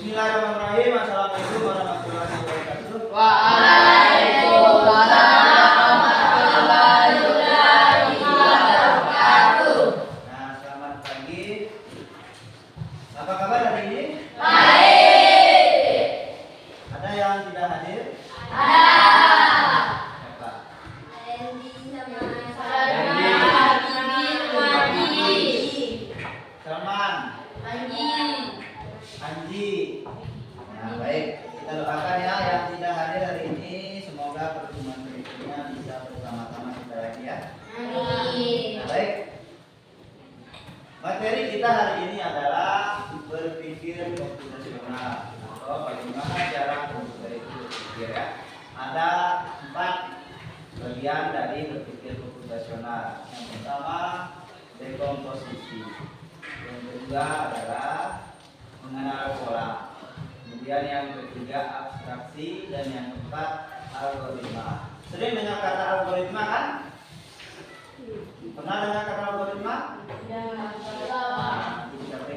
Bismillahirrahmanirrahim. Assalamualaikum warahmatullahi wabarakatuh. Waalaikumsalam warahmatullahi wabarakatuh. Nah, selamat pagi. Apa kabar hari ini? Baik. Ada yang tidak hadir? Ada. Siapa? Salman, Anji. Nah, baik. Kita doakan ya yang tidak hadir hari ini, semoga pertemuan berikutnya bisa bersama-sama kita lagi ya. Nah, baik. Materi kita hari ini adalah berpikir komputasional atau bagaimana cara komputer itu berpikir ya. Ada 4 bagian dari berpikir komputasional. Yang pertama dekomposisi, yang kedua adalah mengenal pola, kemudian yang ketiga abstraksi, dan yang keempat algoritma. Sering dengar kata algoritma kan? Pernah dengar kata algoritma? Nah,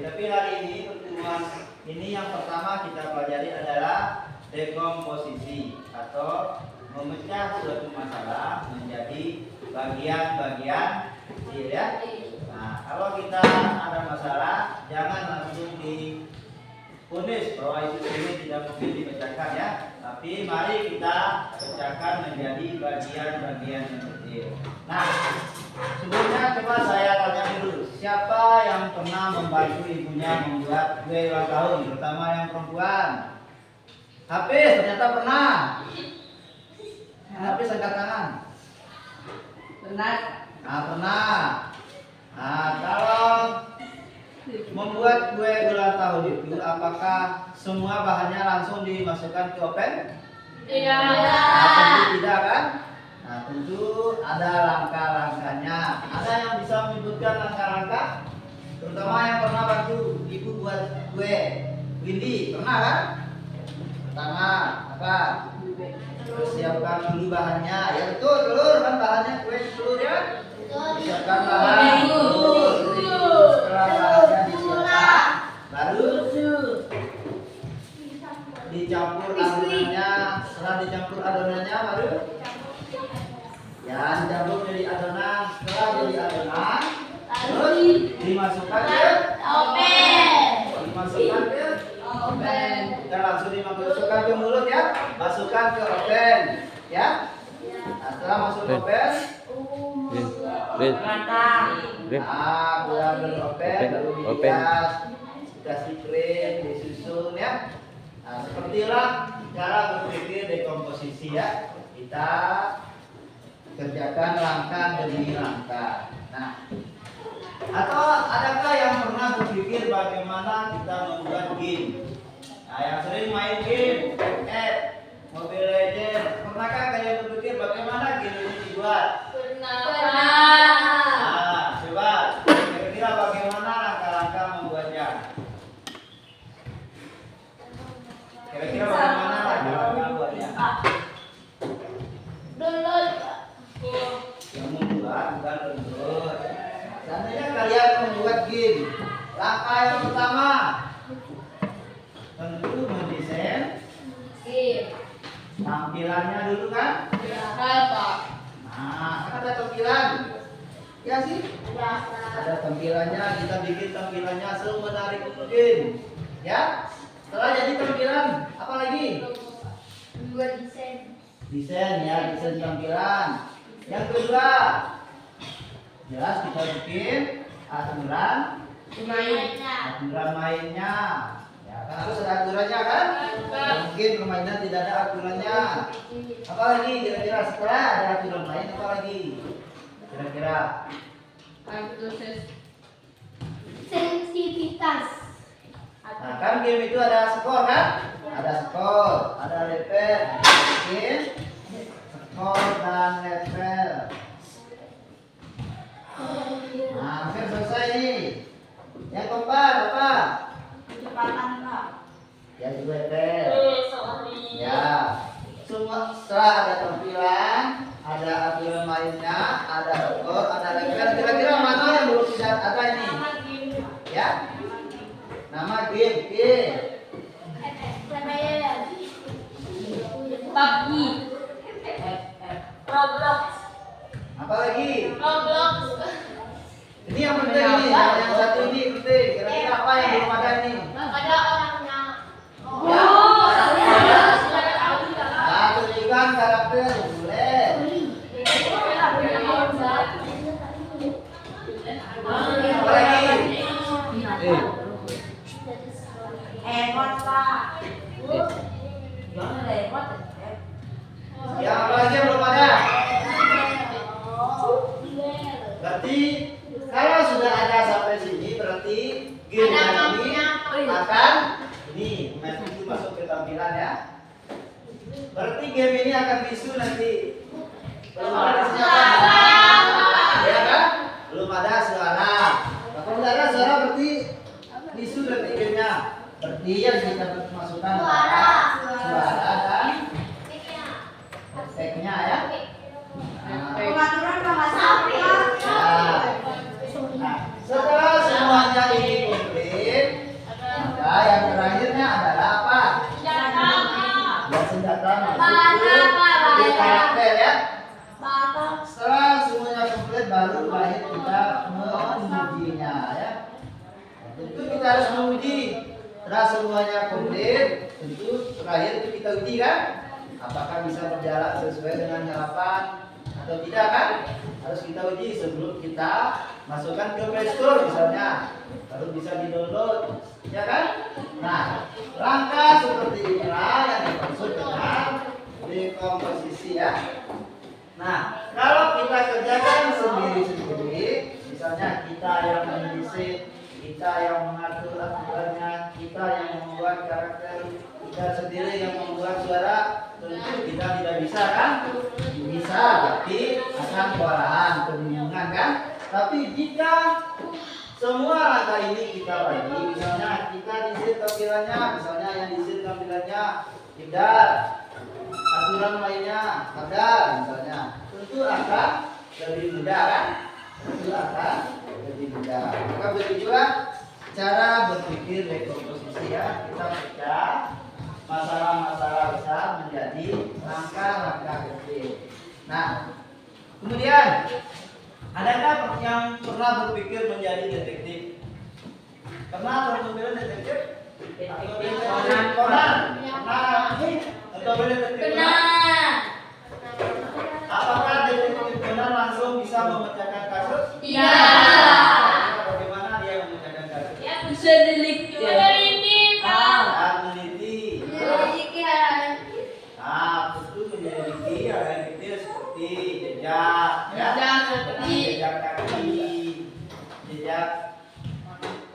tapi hari ini pertemuan ini yang pertama kita pelajari adalah dekomposisi atau memecah suatu masalah menjadi bagian-bagian kecil ya. Nah, kalau kita ada masalah jangan langsung difonis bahwa itu ini tidak mungkin dipecahkan ya. Tapi mari kita pecahkan menjadi bagian-bagian yang kecil. Nah, sebelumnya coba saya tanya dulu, siapa yang pernah membantu ibunya membuat kue ulang tahun, terutama yang perempuan? Hafiz, ternyata pernah. Hafiz angkat tangan. Pernah. Nah, pernah. Nah, kalau membuat kue ulang tahun itu, apakah semua bahannya langsung dimasukkan ke oven? Tidak. Nah, tentu tidak kan? Nah, tentu ada langkah-langkahnya. Ada yang bisa menyebutkan langkah-langkah? Terutama yang pernah bantu ibu buat kue. Windy, pernah kan? Pertama, apa? Persiapkan dulu bahannya. Ya betul, telur kan bahannya kue telur ya. Siapkan bahan. Setelah bahannya disiapkan, baru dicampur adonannya. Setelah dicampur adonannya baru ya dicampur jadi adonan. Setelah jadi adonan, terus dimasukkan ke Oven. dimasukkan ke Oven. dan langsung dimasukkan ke mulut ya. Masukkan ke oven ya. Nah, setelah masuk ke oven, nah, keluar dari oven lalu dihias, dikasih krim, disusun ya. Nah, sepertilah cara berpikir dekomposisi ya. Kita kerjakan langkah demi langkah. Nah, atau adakah yang pernah berpikir bagaimana kita membuat game? Nah, yang sering main game, Mobile Legends, pernahkah kalian berpikir bagaimana game ini dibuat? Nah, coba kira-kira bagaimana langkah-langkah membuatnya? Kira-kira bagaimana langkah-langkah membuatnya? Yang membuat bukan download. Seandainya kalian membuat game, langkah yang pertama tentu mendesain tampilannya dulu kan? Nah, ada tampilan, ya sih? Ada tampilannya, kita bikin tampilannya semenarik mungkin, ya. Setelah jadi tampilan, apa lagi? Desain ya, desain tampilan. Yang kedua, jelas kita bikin aturan mainnya. Ya, kan harus ada aturannya kan? Mungkin permainan tidak ada aturannya. Apa lagi kira-kira setelah ada aturan main apa lagi? Kira-kira? Sensitivitas. Nah, kan game itu ada skor kan? Ada skor, ada level. Bikin skor dan level. Nah, hampir selesai nih. Yang keempat apa? Kecepatan, Pak. Ya, itu level. Ya. Semua setelah ada tampilan, ada aturan mainnya, ada skor, ada level. Kira-kira mana yang belum tidak ada ini? Ya. Nama game. lagi? Roblox. Ini yang penting ini, yang satu ini penting. Kira-kira apa yang belum ada ini? Ada orangnya. Ya. Sudah tahu juga. Nah, tunjukkan karakter, boleh. Apa lagi? Emot Pak. Yang apa lagi yang belum ada? Berarti kalau sudah ada sampai sini berarti game ini akan ini itu masuk ke tampilan ya. Berarti game ini akan bisu nanti. Belum ada suara. Ya kan? Belum ada suara. Kalau sudah ada suara berarti bisu nanti gamenya. Berarti yang kita masukkan adalah suara dan efeknya ya. Pengaturan bahasa apa? Nah, setelah semuanya ini komplit, maka yang terakhirnya adalah apa? Ya, senjata masuk ke karakter ya. Setelah semuanya komplit baru terakhir kita mengujinya ya. Tentu kita harus menguji. Setelah semuanya komplit, tentu terakhir itu kita uji kan? Apakah bisa berjalan sesuai dengan harapan atau tidak kan? Harus kita uji sebelum kita masukkan ke Play Store misalnya, baru bisa di-download, ya kan? Nah, langkah seperti inilah yang dimaksud dengan dekomposisi ya. Nah, kalau kita kerjakan sendiri-sendiri, misalnya kita yang menulis, kita yang mengatur aturannya, kita yang membuat karakter, kita sendiri yang membuat suara, tentu kita tidak bisa kan? Bisa, tapi akan kewalahan, kebingungan kan? Tapi jika semua langkah ini kita bagi, misalnya kita diisi tampilannya, misalnya yang diisi tampilannya tidak, aturan lainnya ada, misalnya, tentu akan lebih mudah kan? Tentu akan lebih mudah. Maka begitulah cara berpikir dekomposisi ya. Kita pecah masalah-masalah besar menjadi langkah-langkah kecil. Nah, kemudian adakah yang pernah berpikir menjadi detektif? Pernah berpikir detektif? Conan. Pernah? Atau detektif? Benar. Apakah detektif Conan langsung bisa memecahkan kasus? Iya. Bagaimana dia memecahkan kasus? Ya bisa delik. Ini Pak. Meneliti. Deliknya. Nah, tentu menyelidiki hal yang kecil seperti jejak, ya, jejak kaki, jejak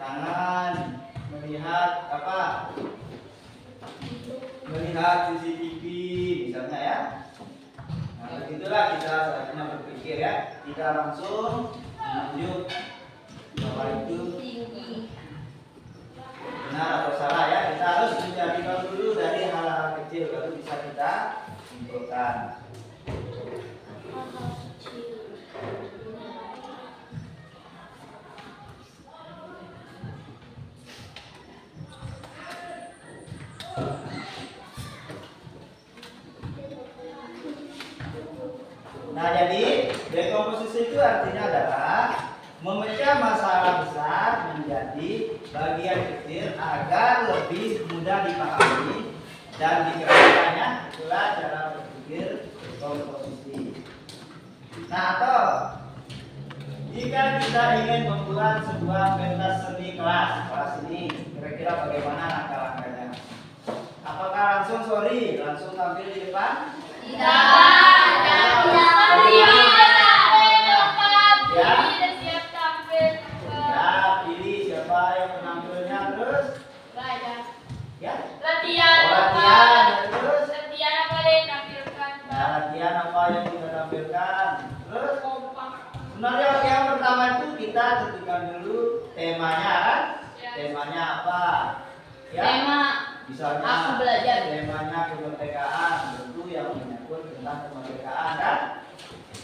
tangan, melihat apa? Melihat CCTV, misalnya ya. Nah, begitulah kita selanjutnya berpikir ya. Tidak langsung menunjuk bahwa itu benar atau salah ya. Kita harus mencari tahu dulu dari hal-hal kecil baru bisa kita simpulkan. Nah, jadi dekomposisi itu artinya adalah memecah masalah besar menjadi bagian kecil agar lebih mudah dipahami dan dikerjakannya. Itulah cara berpikir dekomposisi. Nah, atau jika kita ingin membuat sebuah pentas seni kelas ini, kira-kira bagaimana langkah-langkahnya? Apakah langsung langsung tampil di depan? Ya, pilih siapa yang menampilnya terus. Ya. Latihan terus. Latihan apa yang kita tampilkan. Terus sebenarnya yang pertama itu kita tentukan dulu temanya kan? Temanya apa? Ya. Misalnya Aku belajar. temanya kemerdekaan, tentu yang menyangkut tentang kemerdekaan kan?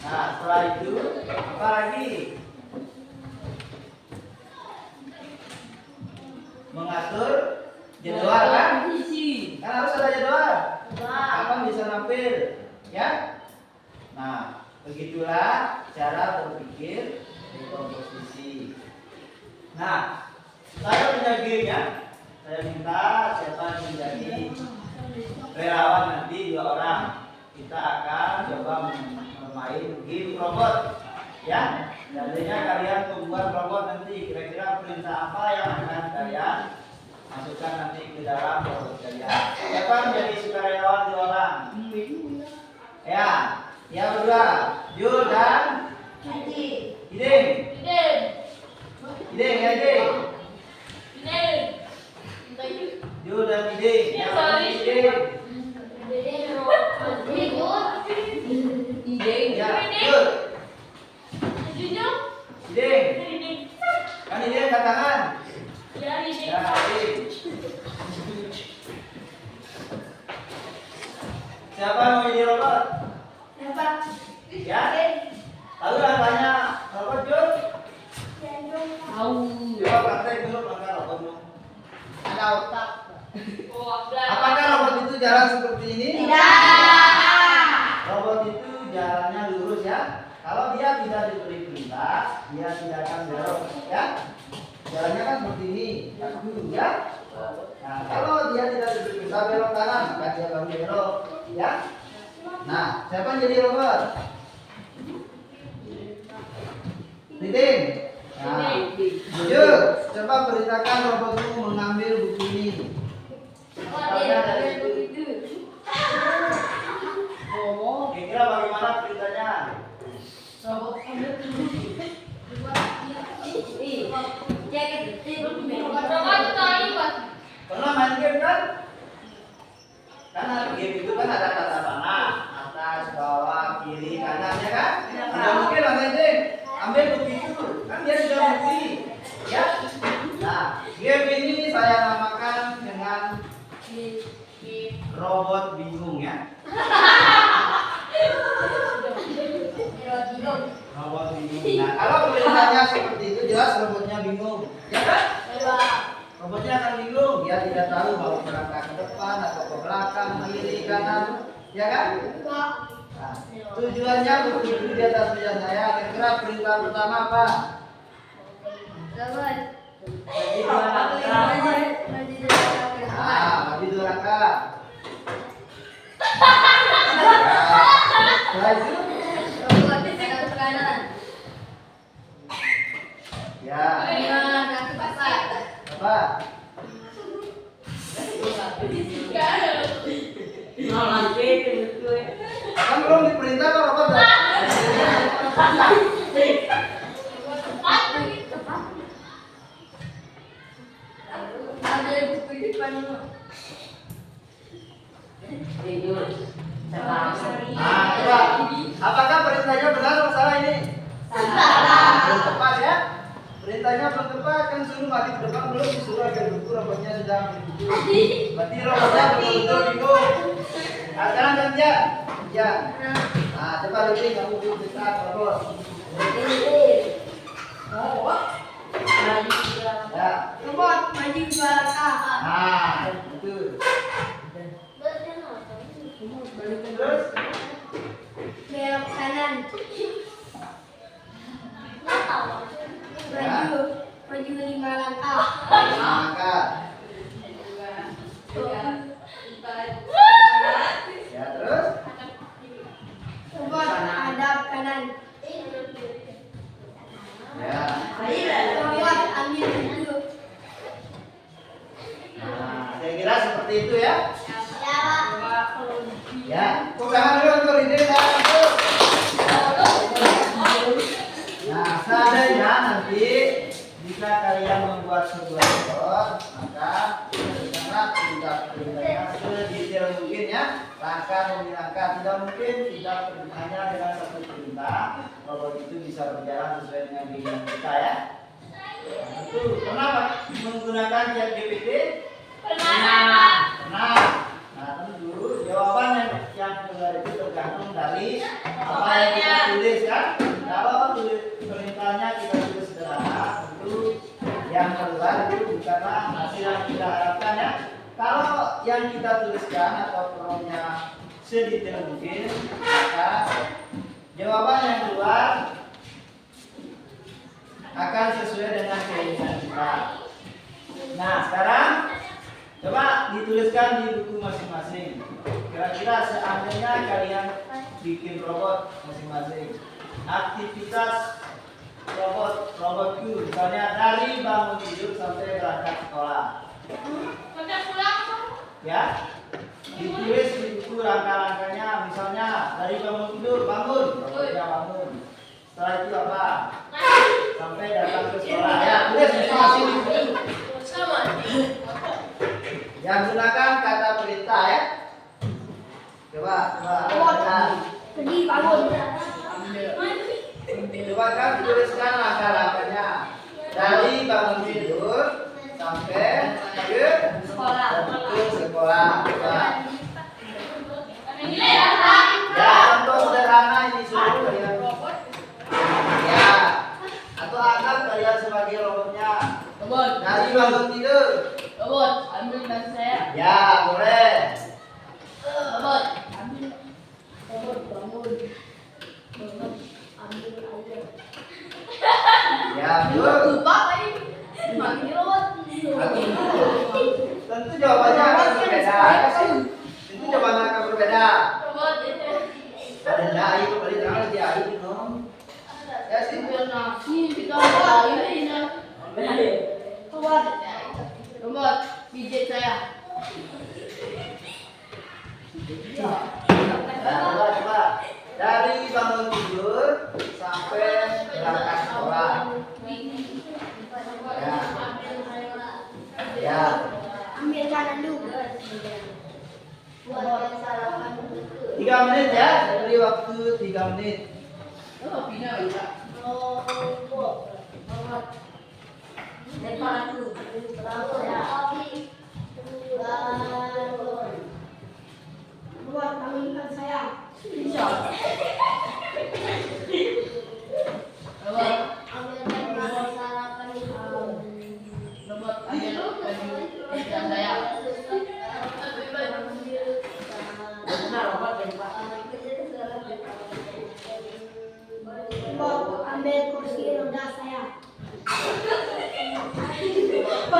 Nah, setelah itu apa lagi? Mengatur jadwal kan? Kan harus ada jadwal. Kapan bisa nampil, ya? Nah, begitulah cara berpikir dekomposisi. Nah, saya punya game ya. Saya minta siapa yang menjadi relawan nanti 2 orang. Kita akan coba bermain game robot. Ya, jadinya kalian membuat robot nanti. Kira-kira perintah apa yang akan kalian masukkan nanti ke dalam robot kalian. Siapa menjadi sukarelawan 2 orang? Ya, yang berdua, Jul dan Iding. Iding, ya Iding. Jul dan Iding. Yang mana Iding? Ya, Jul. Iding. Kan Iding angkat tangan. Ya, Iding. Siapa yang mau jadi robot? Ya. Lalu tanya robot Jul. Coba praktek dulu langkah robotmu. Ada otak. Apakah robot itu jalan seperti ini? Robot itu jalannya lurus ya. Kalau dia tidak diberi perintah, dia tidak akan belok ya. Jalannya kan seperti ini, kaku ya. Nah, kalau dia tidak diberi perintah belok kanan, maka dia baru belok ya. Nah, siapa yang jadi robot? Titin. Nah, jujur, coba perintahkan robotmu mengambil buku ini. Kira-kira bagaimana perintahnya? Pernah main game kan? Karena game itu kan ada tata panah, atas, bawah, kiri, kanan ya kan? Tidak mungkin lah main ambil buku itu, kan dia sudah bukti, ya. Nah, game ini saya namakan dengan robot bingung ya. Robot bingung. Nah, kalau perintahnya seperti itu jelas robotnya bingung, ya kan? Robotnya akan bingung, dia tidak tahu mau melangkah ke depan atau ke belakang, kiri, kanan, ya kan? Nah, tujuannya begitu di atas meja saya. Kira-kira perintah pertama apa? Bagi 2 langkah. Nah, bagi 2 langkah. Setelah itu, ya. Apa? Kan belum diperintah kok robot. Nah, coba. Apakah perintahnya benar atau salah ini? Belum tepat ya. Perintahnya belum tepat, kan suruh mati ke depan belum disuruh agar buku robotnya sudah begitu. Berarti robotnya betul-betul bingung. Nah, sekarang gantian. Ya. Nah, coba Lili kamu bisa robot. Ya. Robot maju 2 langkah. Nah, itu. Terus Belok kanan. Maju 5 langkah. maka ya terus Robot hadap kanan. ya. Robot ambil buku. Nah, saya kira seperti itu ya. Ya, Ya, jangan dulu untuk ide saya masuk. Nah, seandainya nanti jika kalian membuat sebuah robot, maka berikanlah perintahnya sedetail mungkin ya. Langkah demi langkah, tidak mungkin tidak hanya dengan satu perintah robot itu bisa berjalan sesuai dengan keinginan kita ya. Nah, itu pernah menggunakan ChatGPT? Pernah. Nah, tentu jawaban yang benar itu tergantung dari apa yang kita tulis kan. Kalau perintahnya kita tulis sederhana, tentu yang keluar itu bukanlah hasil yang kita harapkan ya. Kalau yang kita tuliskan atau promptnya sedetail mungkin, maka jawaban yang keluar akan sesuai dengan keinginan kita. Nah, sekarang coba dituliskan di buku masing-masing. Kira-kira seandainya kalian bikin robot masing-masing. Aktivitas robot Q, misalnya dari bangun tidur sampai berangkat sekolah. Ya, ditulis di buku rangka-rangkanya, misalnya dari bangun tidur, bangun, robotnya bangun. Setelah itu apa? Sampai datang ke sekolah. Ya, tulis masing-masing di buku. Yang gunakan kata perintah ya. Coba. Pergi bangun. Coba kan tuliskan langkah-langkahnya. Dari bangun tidur sampai ke sekolah. Coba. Ya, contoh sederhana ini suruh kalian. Ya. Atau anggap kalian sebagai robotnya. Dari bangun tidur. Robot, ambil nasi saya. Ya, boleh. Robot, ambil. Robot bangun. Robot ambil air. Ya, betul. Lupa tadi. Manggil robot. Tentu jawabannya akan berbeda. Ya, sih? Tentu jawabannya akan berbeda. Robot itu. Ada air, ada jangan di air dong. Ya sih. Ambil nasi, kita ambil ini. Robot. Robot, pijit saya. Nah, coba. Dari bangun tidur sampai berangkat sekolah. Ya. Ya. Ambil kanan dulu. Buat sarapan. 3 menit ya. Saya beri waktu 3 menit. Oh, pindah ya. Robot. Depan dulu. Buat bangunkan saya. Bisa. Robot, Ambilkan sarapan itu. robot, ambil pijitan saya. Robot, ambil kursi roda saya. Robot,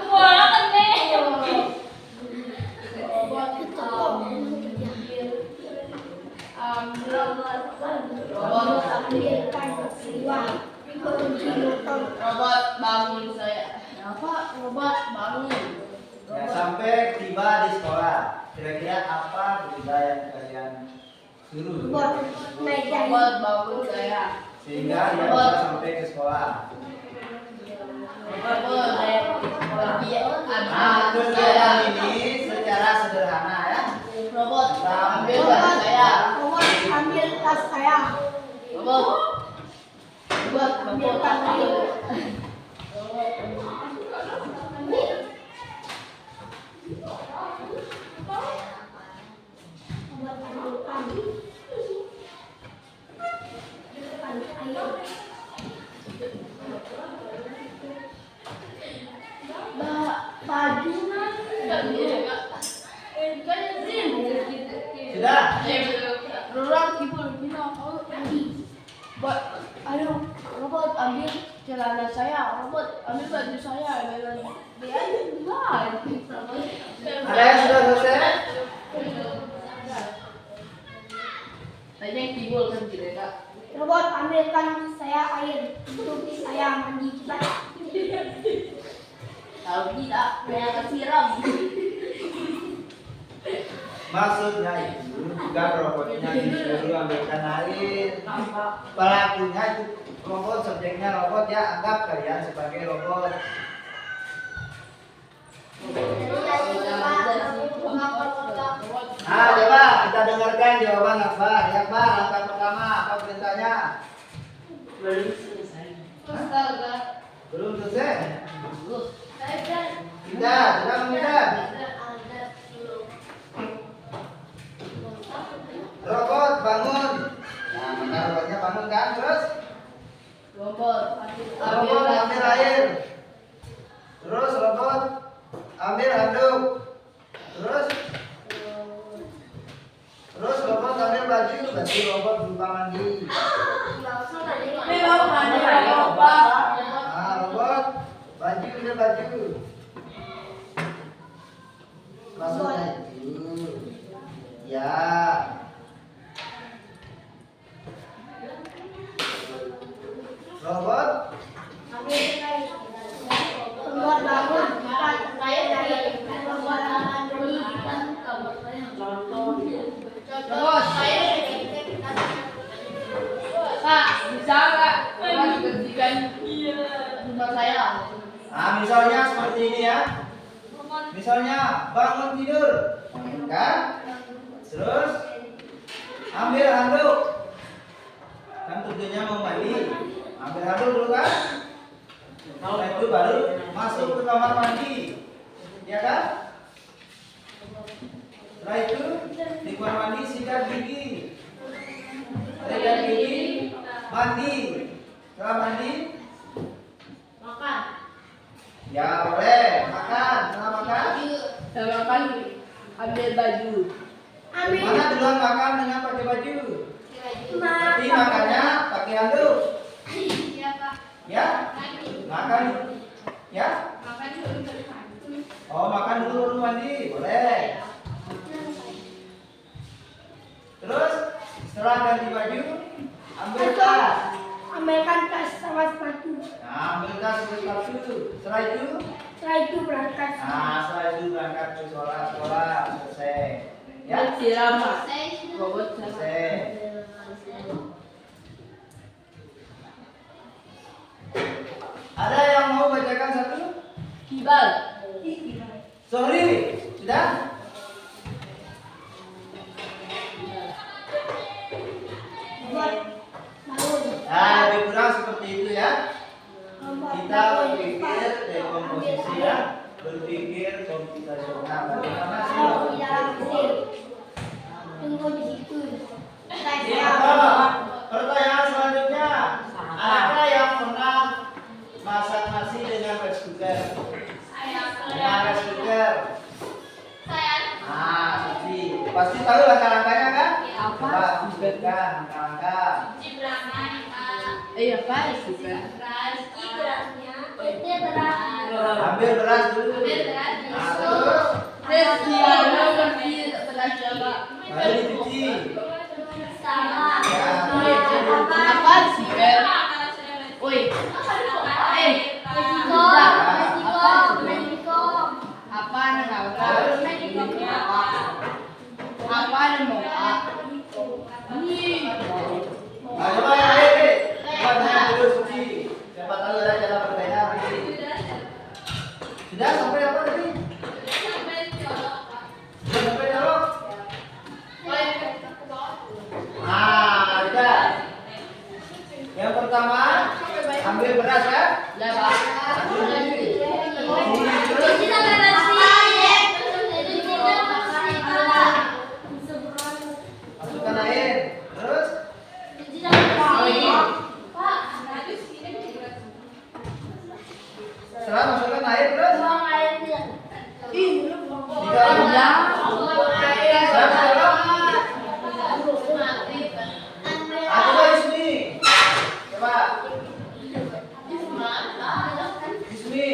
wah kan nih. Robot, Robot, ambilkan uang. Kunci motor. robot bangun saya. Apa? Robot bangun. Ya, sampai tiba di sekolah. Kira-kira apa berita yang kalian suruh? Robot, naik dari. Robot bangun saya. Sehingga dia bisa sampai ke sekolah. Robot saya pergi Nah, kegiatan ini secara sederhana ya. Robot ambil tas saya. Robot, ambil tas saya. Robot, robot Ambilkan air. Robot, ambilkan. Air. Baju Sudah? Orang kipul bina buat aduh robot ambil celana saya, robot ambil baju saya, dia Ada yang sudah selesai? tanya yang timbul kan mereka. Robot, ambilkan saya air untuk saya mandi cepat. Kalau tidak, saya akan siram. Maksudnya itu bukan robotnya disuruh ambilkan air. Pelakunya itu robot, subjeknya robot ya, anggap kalian sebagai robot. Nah, coba kita dengarkan jawaban Akbar. Ya, Akbar, langkah pertama apa perintahnya? Belum selesai. Astaga. Belum selesai? Belum. Tidak, sudah mengindah. Robot bangun. Nah, maka robotnya bangun kan, terus Robot robot ambil air. Terus robot ambil handuk. Terus robot ambil baju, berarti robot lupa mandi. ambil baju. Maksudnya itu. Ya. Robot. Membuat bangun. Saya dari Membuat pendidikan kabar saya contoh. Saya Kak, bisa nggak Mas gantikan rumah saya? Nah, misalnya seperti ini ya. Misalnya bangun tidur, kan? Terus ambil handuk. Kan tujuannya mau mandi. Ambil handuk dulu kan? Setelah itu baru masuk ke kamar mandi. Ya kan? Setelah itu di kamar mandi sikat gigi. Sikat gigi, mandi. Setelah mandi Makan. ya boleh makan. Setelah makan Saya makan ambil baju. Ambil. mana duluan makan dengan pakai baju? Tapi Makan. makannya pakai handuk. Iya Pak. Ya? Makan. Ya? Makan dulu baru mandi. Oh, makan dulu baru mandi. Boleh. Terus setelah ganti baju, ambil tas. Ambilkan tas sama sepatu. Nah, ambil tas ambil sepatu. Setelah itu, Berangkat. setelah itu berangkat ke sekolah selesai. Ya? Siram Pak. Robot Selesai. Ada yang mau bacakan satu? Kibal. Sorry, sudah? Membuat bangun. Nah, lebih kurang seperti itu ya. Membuat Kita bangun. berpikir dekomposisi ya, berpikir komputasional. Bagaimana sih? Kalau di dalam mesin. Tunggu di situ. Iya, pertanyaan selanjutnya, adakah yang pernah masak nasi dengan rice cooker? Dengan rice cooker. Nah, Suci, pasti tahu langkah-langkahnya kan? Coba sebutkan langkah-langkah. Iya Pak, suka. Ambil beras dulu. Nah, terus Cristiano pergi berasa Pak. baru dicuci. Apa sih Ber? Woi. Apa nama? Apa nama? Nah, coba yang lain deh. Coba tanya dulu Suci. Siapa tahu ada cara berbeda nanti. Sudah sampai apa tadi? Sudah sampai dialog? Nah, sudah. Yang pertama, ambil beras ya. Ya Pak. Ambil lagi. Terus masukkan air. Terus setelah masukkan air terus coba Ismi. Coba Ismi.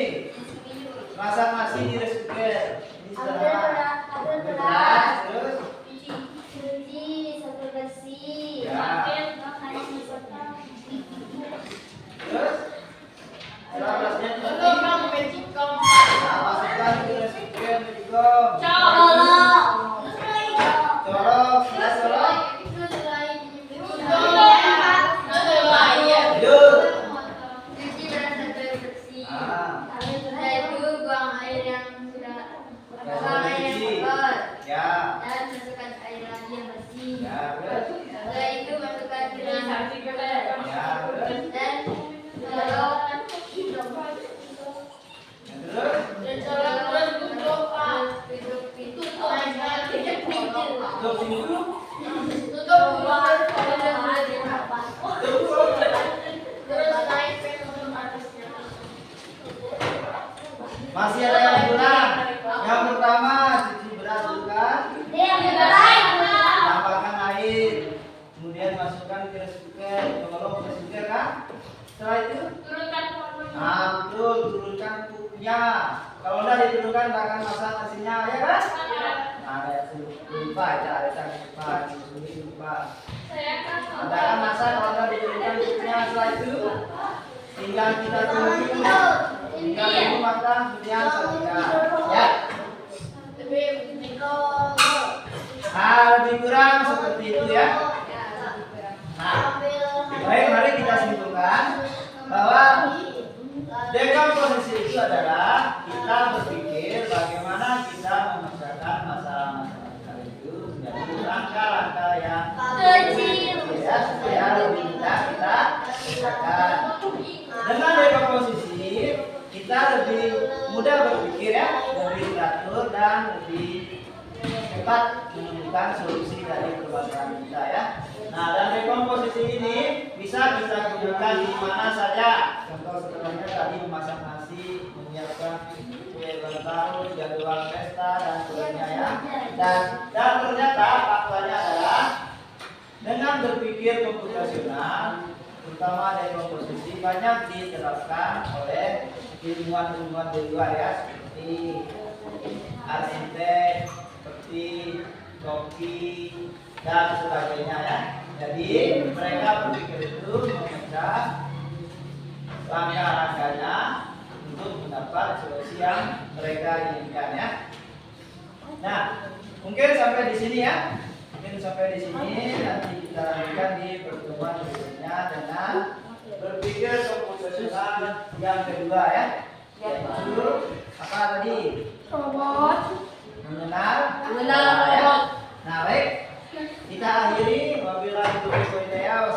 Masak nasi di rice cooker. Ini sederhana. Ambil beras, terus terus setelah berasnya dicuci, nah, masukkan ke rice cooker digoreng. Colok, sudah colok. Tidur. Ya. Ya, terus. Ya, terus. Tutup pintu. Masih ada yang kurang. Yang pertama, cuci beras dulu kan. Tambahkan air. Kemudian masukkan ke rice cooker. Colok rice cooker kan. Setelah itu, nah betul, turunkan Ya, kalau udah ditentukan akan masak nasinya, ya kan? Nah, ada lupa ya, lupa. Anda akan masak kalau udah ditentukan cukupnya. Setelah itu tinggal kita tunggu, tinggal tunggu matang kemudian sajikan. Ya. Nah, lebih kurang seperti itu ya. Nah, baik, mari kita simpulkan bahwa dekomposisi itu adalah kita berpikir bagaimana kita memecahkan masalah-masalah itu menjadi rangka-rangka yang kecil ya, supaya lebih mudah kita pecahkan. Dengan dekomposisi kita lebih mudah berpikir ya, lebih teratur dan lebih cepat menemukan solusi dari permasalahan kita ya. Nah, dan dekomposisi ini bisa kita gunakan di mana saja. Contoh setelahnya tadi memasak nasi, menyiapkan kue ulang tahun, jadwal pesta dan sebagainya ya. Dan ternyata faktanya adalah dengan berpikir komputasional, terutama dekomposisi banyak diterapkan oleh ilmuwan-ilmuwan di luar ya, seperti arsitek, seperti koki dan sebagainya ya. Jadi mereka berpikir itu memecah rangka-rangkanya untuk mendapat solusi yang mereka inginkan ya. Nah, mungkin sampai di sini ya. Mungkin sampai di sini, nanti kita lanjutkan di pertemuan berikutnya dengan berpikir komputasional yang kedua ya. Yaitu apa tadi? Robot. Mengenal robot. Nah, baik. Kita akhiri wabillahi taufiq wal hidayah.